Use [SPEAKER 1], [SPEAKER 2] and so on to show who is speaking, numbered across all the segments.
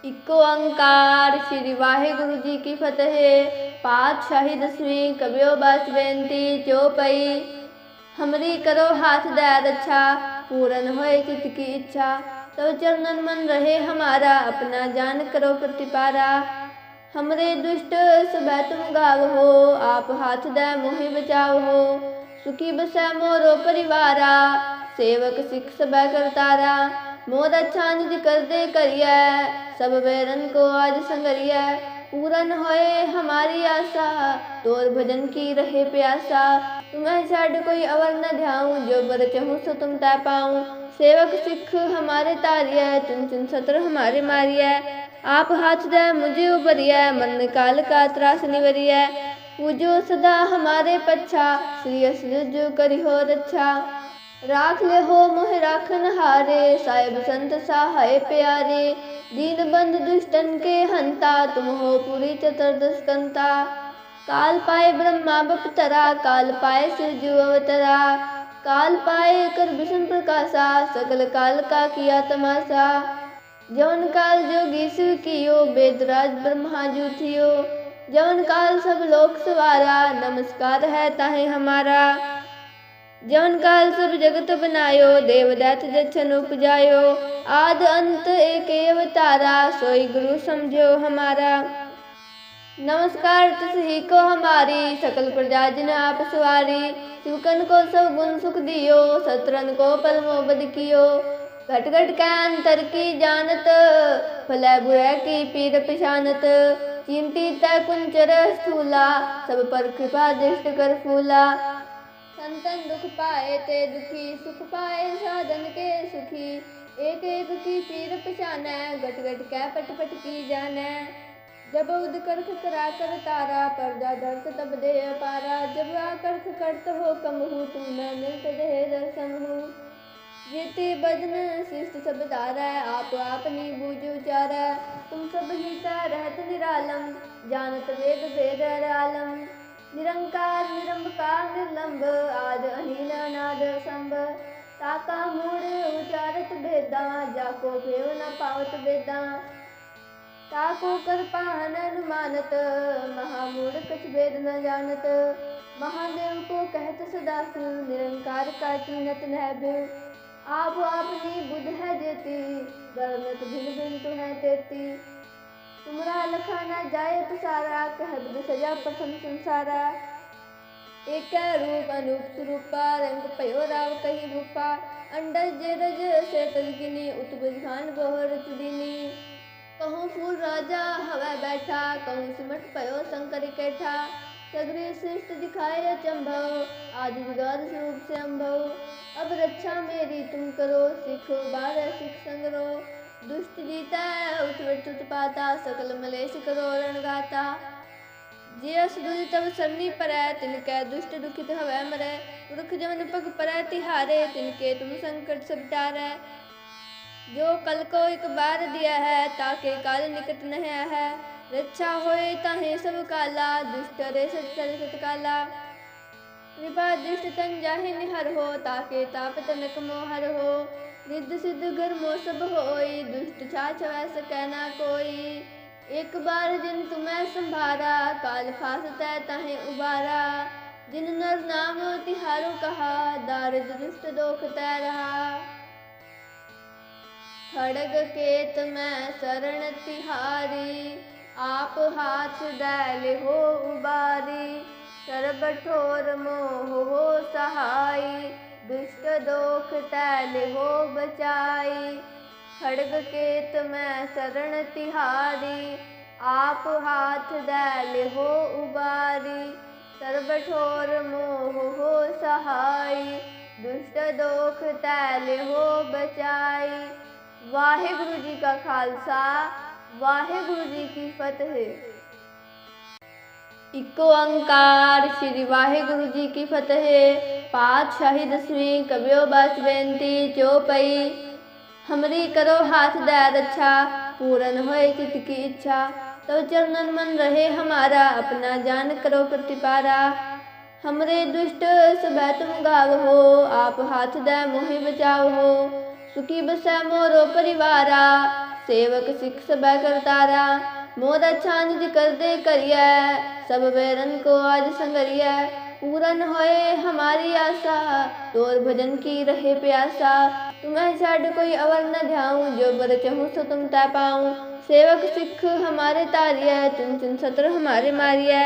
[SPEAKER 1] एक ओंकार श्री वाहेगुरु जी की फतेह। पातशाही दसवीं कबियो बस बेनती चौपई। हमरी करो हाथ दया रक्षा, पूरन होए चित की इच्छा। तो चरणन मन रहे हमारा, अपना जान करो प्रतिपारा। हमरे दुष्ट सब तुम गाव हो, आप हाथ दया मोहि बचाव हो। सुखी बसै मोरो परिवारा, सेवक सिख सब करतारा। मोर अच्छा निज कर दे करिया, सब बैरन को आज संगरिया। पूरन होए हमारी आशा, तोर भजन की रहे प्यासा। तुम्हें छाड़ कोई अवर न ध्याऊं, जो बर चहूँ सो तुम ता पाऊं। सेवक सिख हमारे तारिया, चुन चुन सत्र हमारे मारिया। आप हाथ दे मुझे उबरिया, मन काल का त्रास निवरिया। पूजो सदा हमारे पच्छा, श्री असुर जो करी हो रक्षा। राख ले हो मोह राखन हारे, साहिब संत सहाय प्यारे। दीन बंधु दुष्टन के हंता, तुम हो पूरी चतुर्दश कंता। काल पाए ब्रह्मा बपतरा, काल पाए सिरजू अवतरा। काल पाए कर विष्णु प्रकाशा, सकल काल का किया तमाशा। जौन काल जोगी शिव कियो, वेदराज ब्रह्मा जू थियो। जौन काल सब लोक सवारा, नमस्कार है ताहे हमारा। जौन काल सब जगत बनायो, देव दैत जछन उपजायो। आद अंत एक अवतारा, सोई गुरु समझो हमारा। नमस्कार तिस ही को हमारी, सकल प्रजा जिन आप सवारी। शिवकन को सब गुण सुख दियो, शत्रन को पलमो बद कियो। घट घट के अंतर की जानत, भले बुरे की पीर पिशानत। चिंती तय कुंचर स्थूला, सब पर कृपा दृष्ट कर फूला। संतन दुख पाए ते दुखी, सुख पाए साधन के सुखी। एक एक की पीर पिशानै, घट घट कै पट पट की जानै। जब उद करख करा कर तारा, पर्दा दर्श तब दे पारा। जब आकर्ख करत हो कम हूँ, तुम न मिलत देह दर्शन हूँ। जेते बदन शिष्ट सब तारै, आप आपनी बूझ उचारै। तुम सब ही ता रहत निरालम, जानत वेद भेद आलम। निरंकार निरंकार निर्लंब, आद अहीन अनाद संभ। ताका मूढ़ उचारत भेदा, जाको भेव न पावत वेदा। ताको कर पाहन अनुमानत, महामूढ़ कछ भेद न जानत। महादेव को कहत सदा शिव, निरंकार का कीनत नह भिव। आप आपनी बुध है जेती, वर्णत भिन्न भिन्न तुम्हें तेती। तुमरा लखा न जाए सारा, कह बिद सजा प्रथम संसारा। एक रूप अनूप स्वरूपा, रंग पयो राव कही रूपा। अंडज जेरज से तजगिनी, उत्बुझान गोहर चुदिनी। कहूँ फूल राजा हवा बैठा, कहूँ सिमट पयो शंकर कैठा। सगरी सृष्टि दिखाए अचंभव, आदि जुगाद स्वरूप से अम्भव। अब रक्षा मेरी तुम करो, सिख बारह सिख संगरो। दुष्ट जीता उठ उत्पाता, सकल मलेश करो रणगाता। जिया सुदुरि तब सरनी परै, तिनकै दुष्ट दुखित हवै मरै। पुरख जमन पग परै तिहारे, तिनके तुम संकट सब टारै। जो कल को एक बार दिया है, ताके काल निकट नह है। रक्षा होए ताहे सब काला, दुष्ट रे सत काला। कृपा दृष्ट तन जाहि निहर हो, ताके ताप तनक मोहर हो। रिद्ध सिद्ध घर मो सब होई, दुष्ट छाछ वै सकै ना कोई। एक बार जिन तुम्हें संभारा, काल फासतै ताहे उबारा। जिन नर नाम तिहारो कहा, दारिद्र दुष्ट दोख तै रहा। खड़ग केत में शरण तिहारी, आप हाथ दैल हो उबारी। सर्ब ठोर मोह हो सहाई, दुष्ट दोख तैल हो बचाई। खड़ग केत में शरण तिहारी, आप हाथ दैल हो उबारी। सर्ब ठोर मोह हो सहाई, दुष्ट दोख तैल हो बचाई। वाहेगुरु जी का खालसा, वाहेगुरु जी की फतेह। एक ओंकार श्री वाहेगुरु जी की फतेह। पातशाही दसवीं कबियो बस बेनती चौपई। हमरी करो हाथ दया रक्षा, पूरन होए चित की इच्छा। तो चरणन मन रहे हमारा, अपना जान करो प्रतिपारा। हमरे दुष्ट सब तुम गाव हो, आप हाथ दे मोहि बचाव हो। सुखी बसै मोरो परिवारा, सेवक सिख सब करतारा। मोर अच्छा निज कर दे करिया, सब बैरन को आज संगरिया। पूरन होए हमारी आशा, तोर भजन की रहे प्यासा। तुम्हें छाड़ कोई अवर न ध्याऊं, जो बर चहूँ सो तुम ता पाऊं। सेवक सिख हमारे तारिया, चुन चुन सत्र हमारे मारिया।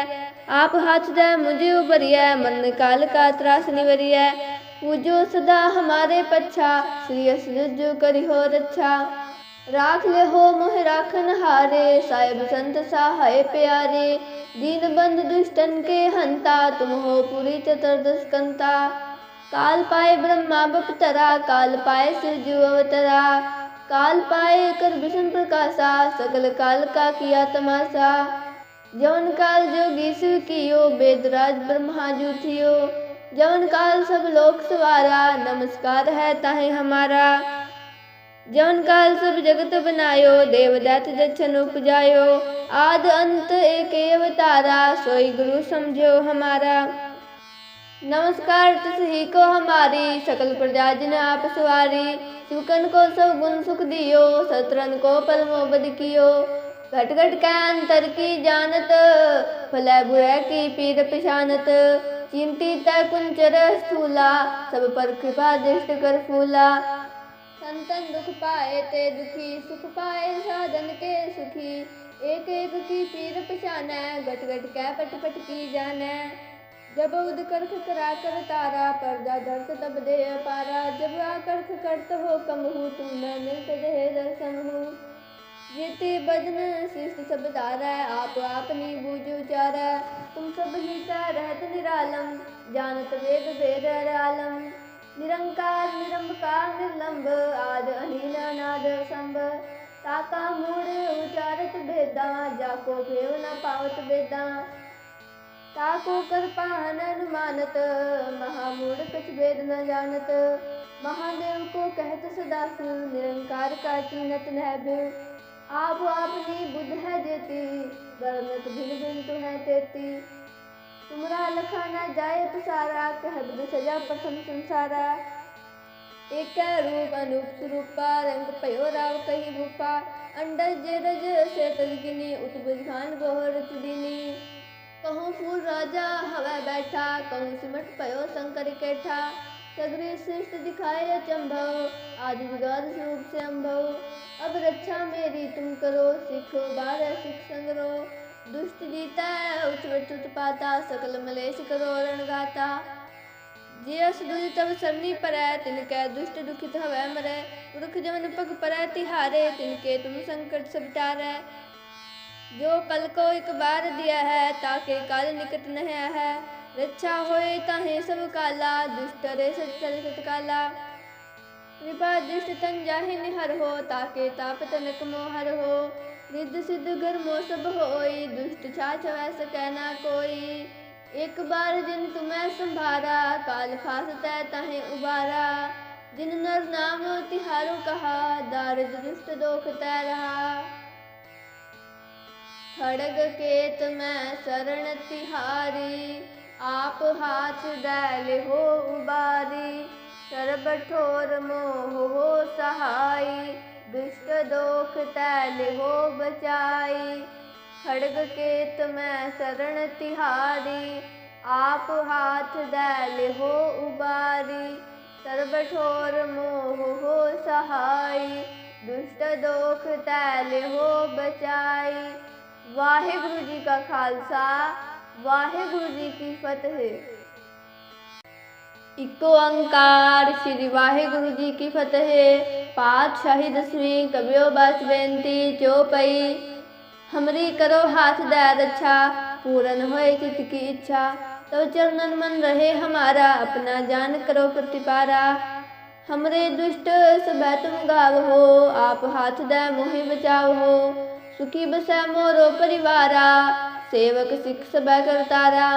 [SPEAKER 1] आप हाथ दे मुझे उबरिया, मन काल का त्रास निवरिया। पूजो सदा हमारे पच्छा, श्री जो करी हो रक्षा। राख ले हो मोह राखन हारे, साहिब संत सहाय प्यारे। दीन बंधु दुष्टन के हंता, तुम हो पूरी चतुर्दश कंता। काल पाए ब्रह्मा बपतरा, काल पाए शिवजू अवतरा। काल पाए कर विष्णु प्रकाशा, सकल काल का किया तमाशा। जौन काल जोगी शिव कियो, वेदराज ब्रह्मा जू थियो। जौन काल सब लोक सवारा, नमस्कार है ताहे हमारा। जौन काल सब जगत बनायो, देव दैत जछन उपजायो। आद अंत एक अवतारा, सोई गुरु समझो हमारा। नमस्कार तिस ही को हमारी, सकल प्रजा जिन आप सवारी। सुकन को सब गुण सुख दियो, शत्रन को परमो बद कियो। घट घट के अंतर की जानत, फलै बुरै की पीर पिशानत। चिंती तै कुंचर स्थूला, सब पर कृपा दृष्ट कर फूला। संतन दुख पाए ते दुखी, सुख पाए साधन के सुखी। एक एक की पीर पछानै, घट घट कै पट पट की जानै। जब उद करख करा कर तारा, पर्दा धरत तब दे पारा। जब आकर्ख करत हो कमहु, तुम न मिलत देह दर्शन हो। जेते बदन शिष्ट सब तारै, आप आपनी बूझ उचारै। तुम सब ही कै रहत निरालम, जानत वेद वेद आलम। निरंकार निरंकार निर्लंब, आद अनिल अनाद संभ। ताका मूढ़ उचारत भेदा, जाको भेव न पावत वेदा। ताको कर पाहन अनुमानत, महामूढ़ कछ भेद न जानत। महादेव को कहत सदा शिव, निरंकार का कीनत नह भ्यू। आप आपनी बुद्ध है जेती, वर्णत भिन्न भिन्न तुम्हें तेती। तुमरा लखा न जाए पसारा, कह बुध सजा प्रथम संसारा। एक रूप अनूप स्वरूपा, रंग पयो राव कही भूपा। अंडज जेरज से तजगिनी, उत बुझान गोहर चुदीनी। कहूँ फूल राजा हवा बैठा, कहूँ सिमट पयो शंकर कैठा। सगरी सृष्टि दिखाए अचंभव, आदि जुगाद स्वरूप से अम्भव। अब रक्षा मेरी तुम करो, सिख बारह सिख संगरो। दुष्ट जीता उच्च उत्पाता, सकल मलेश करो रणगाता। जियस दुज तब सरनी परै, तिनकै दुष्ट दुखित हवै मरै। पुरख जमन पग परै तिहारे, तिनके तुम संकट सब टारै। जो कल को एक बार दिया है, ताके काल निकट नह है। रक्षा होए ताहे सब काला, दुष्ट रे सचल सतकाला। कृपा दृष्ट तन जाहि निहर हो, ताके ताप तनक मोहर हो। रिद्ध सिद्ध घर मो सब होई, दुष्ट छाछ वै सकै ना कोई। एक बार जिन तुम्हें संभारा, काल फासतै ताहे उबारा। जिन नर नाम तिहारो कहा, दारिद्र दुष्ट दोख तै रहा। खड़ग केत में शरण तिहारी, आप हाथ दैल हो उबारी। सर्ब ठोर मोह हो सहाई, दुष्ट दोख तैल हो बचाई। खड़ग केत में शरण तिहारी, आप हाथ दैल हो उबारी। सर्ब ठोर मोह हो सहाई, दुष्ट दोख तैल हो बचाई। वाहेगुरु जी का खालसा, वाहेगुरु जी की फतेह। इको अंकार श्री वाहेगुरु जी की फतेह। पातशाही दसवीं कबियो बस बेनती चौपई। हमरी करो हाथ दे रक्षा, पूरन होए चित की इच्छा। तो चरणन मन रहे हमारा, अपना जान करो प्रतिपारा। हमरे दुष्ट सब तुम गाव हो, आप हाथ दे मोहि बचाव हो। सुखी बसै मोरो परिवारा, सेवक सिख सब करतारा।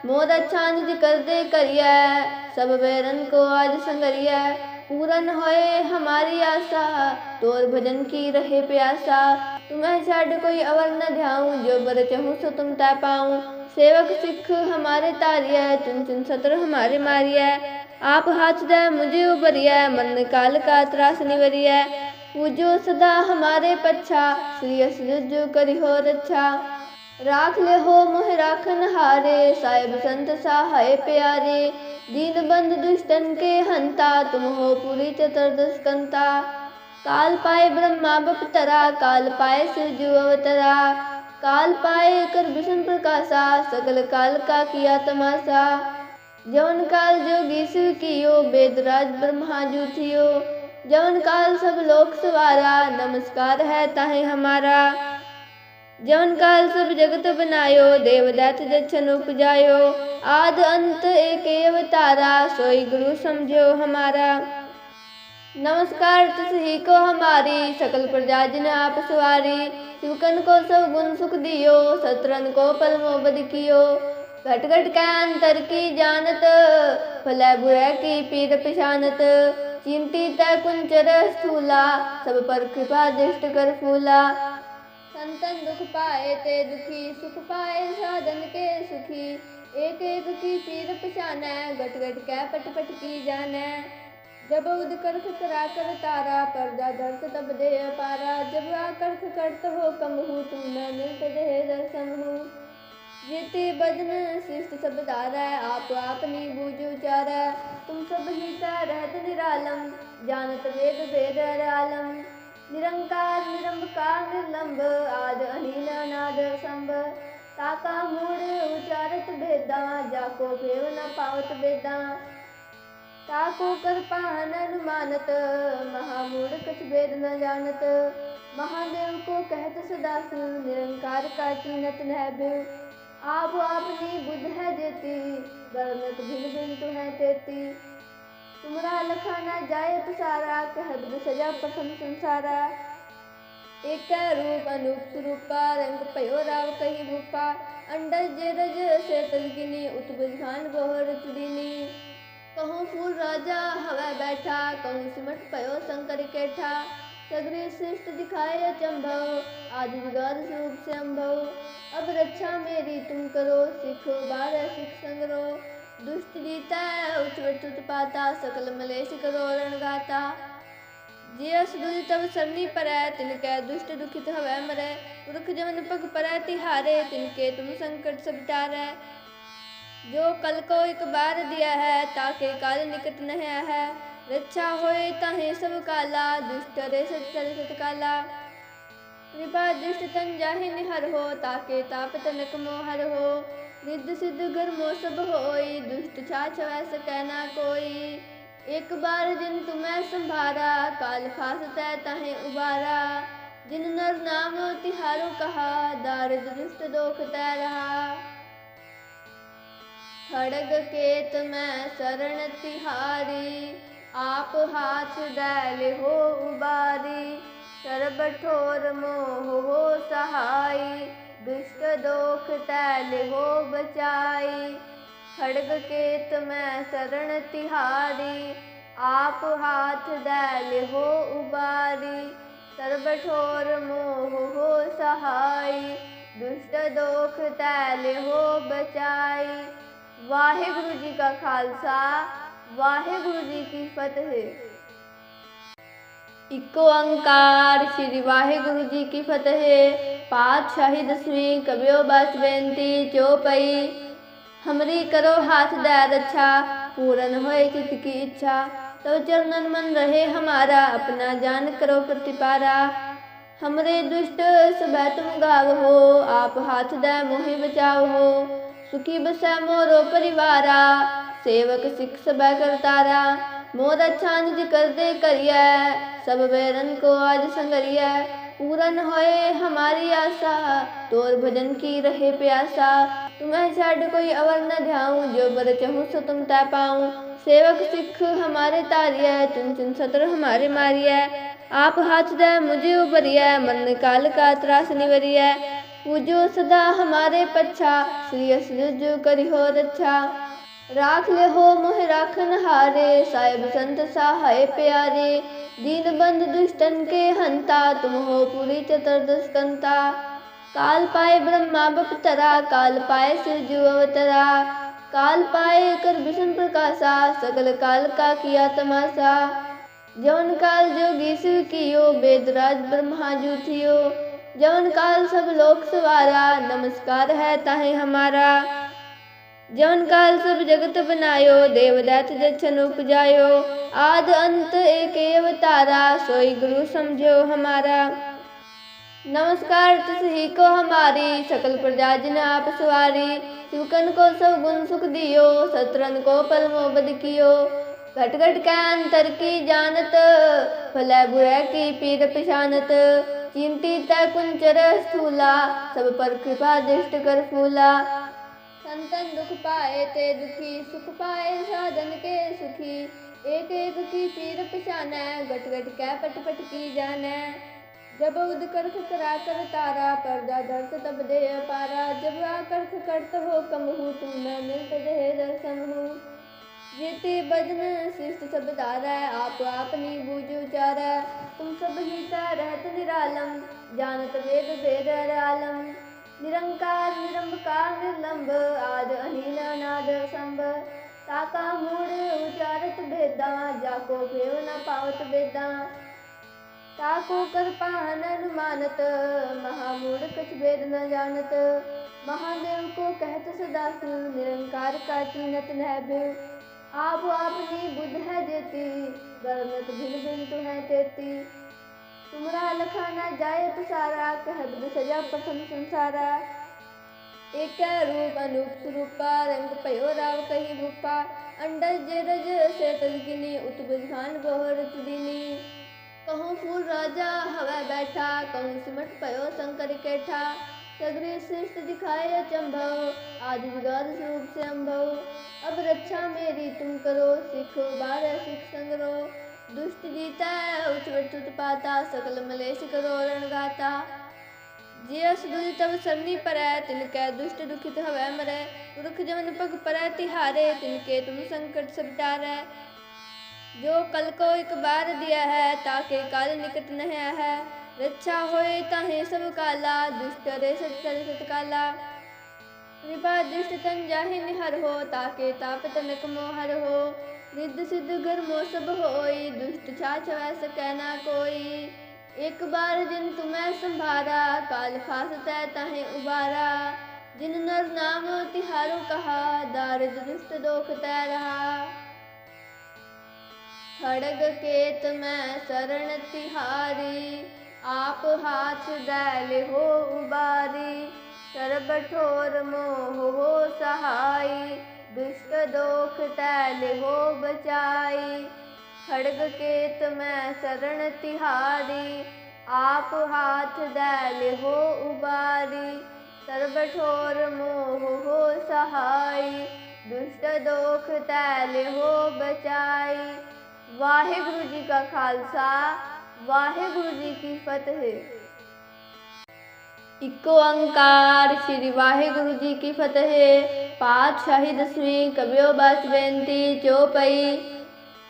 [SPEAKER 1] मोर अच्छा निज कर दे करिया, सब बैरन को आज संगरिया। पूरन होए हमारी आशा, तोर भजन की रहे प्यासा। तुम्हें छाड़ कोई अवर न ध्याऊं, जो बर चहूँ सो तुम ता पाऊं। सेवक सिख हमारे तारिया, चुन चुन सत्र हमारे मारिया। आप हाथ दे मुझे उबरिया, मन काल का त्रास निवरिया। पूजो सदा हमारे पच्छा, श्री असुर करी हो रक्षा। राख ले हो मोह राखन हारे, साहिब संत सहाय प्यारे। दीन बंधु दुष्टन के हंता, तुम हो पूरी चतुर्दश कंता। काल पाए ब्रह्मा बपतरा, काल पाए शिवजू अवतरा। काल पाए कर विष्णु प्रकाशा, सकल काल का किया तमाशा। जौन काल जोगी शिव कियो, वेदराज ब्रह्मा जू थियो। जौन काल सब लोक सवारा, नमस्कार है ताहे हमारा। जौन काल सब जगत बनायो, देव दैत्य दक्षन उपजायो। आद अंत एक अवतारा, सोई गुरु समझो हमारा। नमस्कार तिसही को हमारी, सकल प्रजा जिन आप सवारी। शिवकन को सब गुण सुख दियो, शत्रन को पलमो बद कियो। घट घट के अंतर की जानत, भले बुरे की पीर पिशानत। चिंती तय कुंचर स्थूला, सब पर कृपा दृष्ट कर फूला। संतन दुख पाए ते दुखी, सुख पाए साधन के सुखी। एक एक की पीर पिशानै, घट घट के पट पट की जानै। जब उद करख करा कर तारा, पर्दा दर्श तब दे पारा। जब आकर्ख करत हो कम हूँ, तुम न मिलत देह दर्शन हूँ। जेते बदन शिष्ट सब धारै, आप आपनी बूझ उचारै। तुम सब ही रहत निरालम, जानत वेद वेद आलम। निरंकार निरंकार निर्लंब, आद अनिल अनाद संभ। ताका मूढ़ उचारत भेदा, जाको भेव न पावत वेदा। ताको कर पान अनुमानत, महामूढ़ कछ भेद न जानत। महादेव को कहत सदा शिव, निरंकार का कीनत नह बिव। आप आपनी बुद्ध है देती, वर्णत भिन्न भिन्न तुम्हें तेती। तुमरा लखा न जाए पसारा, कह बिद सजा प्रथम संसारा। एक रूप अनूप स्वरूपा, रंग पयो राव कही रूपा। अंडज जेरज से तलगिनी, उत्बुझ खान गोहर चुड़ीनी। कहूँ फूल राजा हवा बैठा, कहूँ सिमट पयो शंकर केठा। सगरी सृष्टि दिखाए अचंभव, आदि जुगाद स्वरूप से अम्भव। अब रक्षा मेरी तुम करो, सिख बारह सिख संगरो। दुष्ट जीता उच्च उत्पाता, सकल मलेश करो रणगाता। जिय सुदुज तब सरनी परै, तिनकै दुष्ट दुखित हवै मरै। पुरख जमन पग परै तिहारे, तिनके तुम संकट सब टारै। जो कल को एक बार दिया है, ताके काल निकट नह है। रक्षा होए ताहे सब काला, दुष्ट रे चल काला। कृपा दुष्ट तन जाहि निहर हो, ताके ताप तनक मोहर हो। रिद्ध सिद्ध घर मो सब होई, दुष्ट छाछ वै सकै ना कोई। एक बार जिन तुम्हें संभारा, काल फासतै ताहे उबारा। जिन नर नाम तिहारो कहा, दारिद्र दुष्ट दोख तै रहा। खड़ग केत में शरण तिहारी, आप हाथ डाल हो उबारी। सर्ब ठोर मोह हो सहाई, दुष्ट दोख तैल हो बचाई। खड़ग केत में शरण तिहारी, आप हाथ डाल हो उबारी। सर्ब ठोर मोह हो सहाई, दुष्ट दोख तैल हो बचाई। वाहेगुरु जी का खालसा, वाहेगुरु जी की फतेह। इको अंकार श्री वाहेगुरु जी की फतेह। पातशाही दसवीं कबियो बस बेनती चौपई। हमरी करो हाथ दे रक्षा, पूरन होए चित की इच्छा। तो चरणन मन रहे हमारा, अपना जान करो प्रतिपारा। हमरे दुष्ट सब तुम गाव हो, आप हाथ दे मोहि बचाव हो। सुखी बसै मोरो परिवारा, सेवक सिख सब करतारा। मोर अच्छा निज कर दे करिय, सब बैरन को आज संगरिय। पूरन होए हमारी आशा, तोर भजन की रहे प्यासा। तुम्हें छाड़ कोई अवर न ध्याऊं, जो बर चहूँ सो तुम ता पाऊं। सेवक सिख हमारे तारिय, चुन चुन शत्रु हमारे मारिय। आप हाथ दे मुझे उबरिय, मन काल का त्रास निवरिय। पूजो सदा हमारे पच्छा, श्री असुर करी हो रक्षा। राख ले हो मोह राखन हारे, साहिब संत सहाय प्यारे। दीन बंधु दुष्टन के हंता, तुम हो पूरी चतुर्दश कंता। काल पाए ब्रह्मा बपतरा, काल पाए शिवजू अवतरा। काल पाए कर विष्णु प्रकाशा, सकल काल का किया तमाशा। जौन काल जोगी शिव कियो वेदराज ब्रह्मा जूठियो। जौन काल सब लोक सवारा नमस्कार है ताहे हमारा। जौन काल सब जगत बनायो देव दैत जछन उपजायो। आद अंत एक अवतारा सोई गुरु समझो हमारा। नमस्कार तिसही को हमारी सकल प्रजा जिन आप सवारी। शिवकन को सब गुण सुख दियो शत्रन को परमो बद कियो। घट घट के अंतर की जानत भले बुरे की पीर पिशानत। चिंती तय कुंचर स्थूला सब पर कृपा दृष्ट कर फूला। संतन दुख पाए ते दुखी सुख पाए साधन के सुखी। एक एक की पीर पिशाने घट घट के पट पट की जाने। जब उद करख करा कर तारा पर्दा दर्श तब दे पारा। जब आकर्ष करत हो कम हूँ तुम मैं मिलत देह दर्शन हूँ। जीते बदन शिष्ट सब तारा आप अपनी बूझ उचारा। तुम सब ही रहत निरालम जानत वेद वेद आलम। निरंकार निरंकार निर्लंब आद अनिल अनाद संभ। ताका मूढ़ उचारत भेदा जाको भेव न पावत वेदा। ताको कर पाहन अनुमानत महामूढ़ कुछ भेद न जानत। महादेव को कहत सदा शिव निरंकार का कीनत न भ्यू। आप अपनी बुद्ध है देती वर्णत भिन्न भिन्न तुम्हें तेती। तुमरा लखाना जाए पसारा कह बुद्ध सजा प्रथम संसारा। एक रूप अनूप स्वरूपा रंग पयो राव कही भूपा। अंडज जेरज से तजगिनी उत बुझान गोहर तुदिनी। कहूँ फूल राजा हवा बैठा कहूँ सिमट पयो शंकर केठा। सगरी सृष्टि दिखाए अचंभव आदि जुगाद स्वरूप से अम्भव। अब रक्षा मेरी तुम करो सिखो बारह सिख संगरो। दुष्ट जीता उच्च पाता सकल मलेश करो रणगाता। जियस दुज तब सरनी परै तिनके दुष्ट दुखित हवै मरै। पुरख जमन पग परै तिहारे तिनके तुम संकट सब टारै। जो कल को एक बार दिया है ताके काल निकट न है। रक्षा होए ताहे सब काला दुष्ट रे सत काला। कृपा दुष्ट तन जाहि निहर हो ताके ताप तनक मोहर हो। रिद्ध सिद्ध घर मो सब होई दुष्ट छाछ वै सकै ना कोई। एक बार जिन तुम्हें संभारा काल फासतै ताहे उबारा। जिन नर नाम तिहारो कहा दारिद्र दुष्ट दोख तै रहा। खड़ग केत में शरण तिहारी आप हाथ दैल हो उबारी। सर्ब ठोर मोह हो सहाई दुष्ट दोख तैल हो बचाई। खड़ग केत में शरण तिहारी आप हाथ दैल हो उबारी। सर्ब ठोर मोह हो सहाई दुष्ट दोख तैल हो बचाई। वाहेगुरु जी का खालसा वाहेगुरु जी की फतेह। इको अंकार श्री वाहेगुरु जी की फतेह। पातशाही दसवीं कबियो बस बेनती चौपई।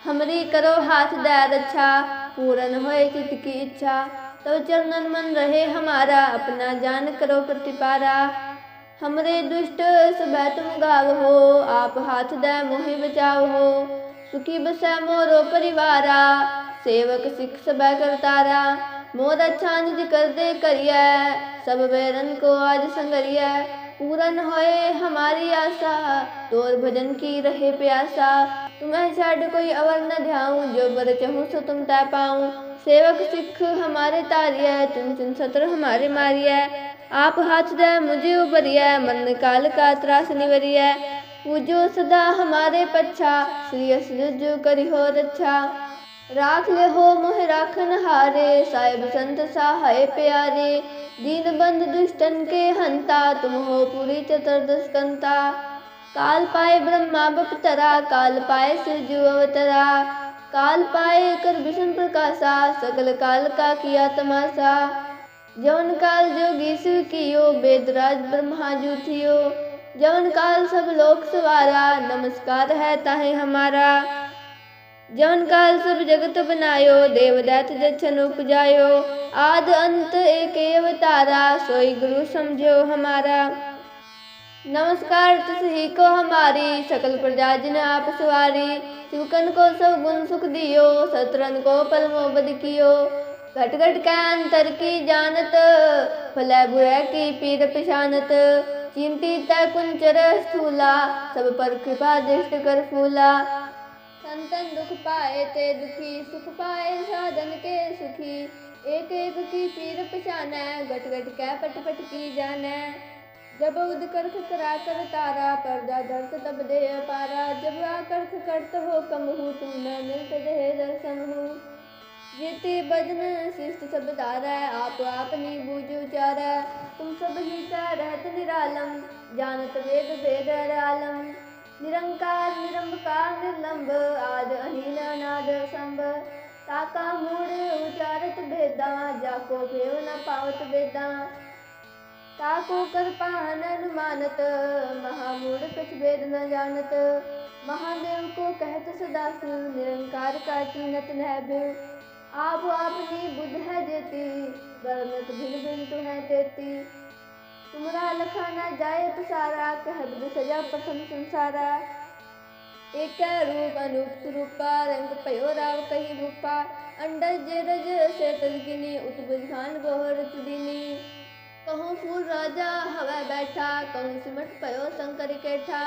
[SPEAKER 1] हमरी करो हाथ दे रक्षा पूरन होए चित की इच्छा। तो चरणन मन रहे हमारा अपना जान करो प्रतिपारा। हमरे दुष्ट सब तुम गाव हो आप हाथ दे मोहि बचाव हो। सुखी बसै मोरो परिवारा सेवक सिख सब करतारा। मोर अच्छा निज कर दे करिया सब बैरन को आज संगरिया। पूरन होए हमारी आशा तोर भजन की रहे प्यासा। तुम्हें छाड़ कोई अवर न ध्याऊं जो बर चहूँ सो तुम तै पाऊं। सेवक सिख हमारे तारिया चुन चुन सत्र हमारे मारिया। आप हाथ दे मुझे उबरिया मन काल का त्रास निवरिया। पूजो सदा हमारे पच्छा श्री असुजो करी हो रक्षा। राख ले हो मोह राखन हारे साहिब संत सहाय प्यारे। दीन बंधु दुष्टन के हंता तुम हो पूरी चतुर्दश कंता। काल पाए ब्रह्मा बपतरा काल पाए सिरजू अवतरा। काल पाए कर विष्णु प्रकाशा सकल काल का किया तमाशा। जौन काल जोगी शिव कियो वेदराज ब्रह्मा जूठियो। जौन काल सब लोक सवारा नमस्कार है ताहे हमारा। जौन काल सब जगत बनायो देव दैत जछन उपजायो। आद अंत एक अवतारा सोई गुरु समझो हमारा। नमस्कार तुस ही को हमारी, सकल प्रजा जिन आप सवारी। शिवकन को सब गुण सुख दियो, शत्रन को पलमो बद कियो। घट घट के अंतर की जानत, भले बुरे की पीर पिशानत। चिंती तय कुंचर स्थूला, सब पर कृपा दृष्ट कर फूला। संतन दुख पाए ते दुखी, सुख पाए साधन के सुखी। एक एक की पीर पिशानै, घट घट के पट पट की जानै। जब उद करख करा कर तारा, पर्दा दर्श तब दे पारा। जब आकर्ख करत हो कम हूँ, तुम न मिलत देह दर्शन हूँ। जीते बदन शिष्ट सब तारै, आप आपनी बूझ उचारै। तुम सब ही कै रहत निरालम, जानत वेद वेद आलम। निरंकार निरंकार निर्लंब, आद अहीन अनाद संभ। ताका मूढ़ उचारत भेदा, जाको भेव न पावत वेदा। ताको कर पान अनुमानत, महामूढ़ कछ भेद न जानत। महादेव को कहत सदा शिव, निरंकार का कीनत नह भ्यू। आप आपनी बुद्ध है जेती, वर्णत भिन्न भिन्न तुम्हें तेती। तुमरा लखा न जाए पसारा, कह बुध सजा प्रथम संसारा। एक रूप अनूप स्वरूपा, रंग पयो राव कही रूपा। अंडज जेरज से तजगिनी, उत बुझान गोहर चुदीनी। कहूँ फूल राजा हवा बैठा, कहूँ सिमट पयो शंकर केठा।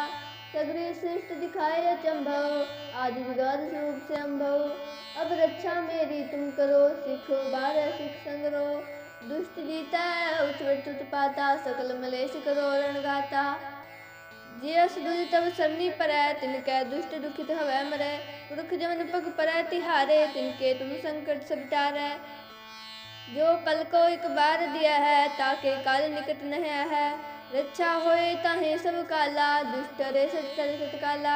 [SPEAKER 1] सगरी सृष्टि दिखाए अचंभव, आदि जुगाद स्वरूप से अम्भव। अब रक्षा मेरी तुम करो, सिख बारह सिख संगरो। दुष्ट जीता उच्च उत्पाता, सकल मलेश करो रणगाता। जियस दुज तब सरनी परै, तिनकै दुष्ट दुखित हवै मरै। पुरख जमन पग परै तिहारे, तिनके तुम संकट सब टारै। जो पल को एक बार दिया है, ताके काल निकट नह है। रक्षा होए ताहे सब काला, दुष्ट रे सत काला।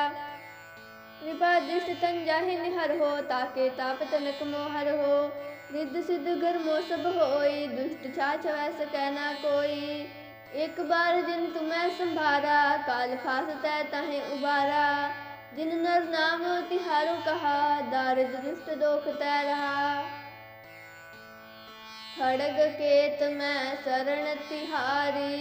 [SPEAKER 1] कृपा दृष्ट तन जाहि निहर हो, ताके ताप तनक मोहर हो। रिद्ध सिद्ध घर मो सब होई, दुष्ट छाछ वै सकै ना कोई। एक बार जिन तुम्हें संभारा, काल फासतै ताहे उबारा। जिन नर नाम तिहारो कहा, दारिद्र दुष्ट दोख तै रहा। खड़ग केत मैं शरण तिहारी,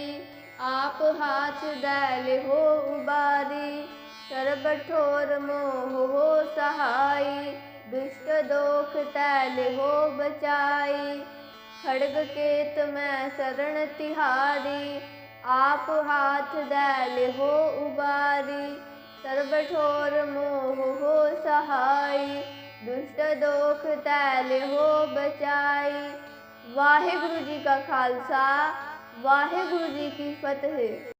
[SPEAKER 1] आप हाथ दैल हो उबारी। सर्ब ठोर मोह हो सहाई, दुष्ट दोख तैल हो बचाई। खड़ग केत मैं शरण तिहारी, आप हाथ दैल हो उबारी। सर्ब ठोर मोह हो सहाई, दुष्ट दोख तैल हो बचाई। वाहिगुरु जी का खालसा, वाहिगुरु जी की फतेह।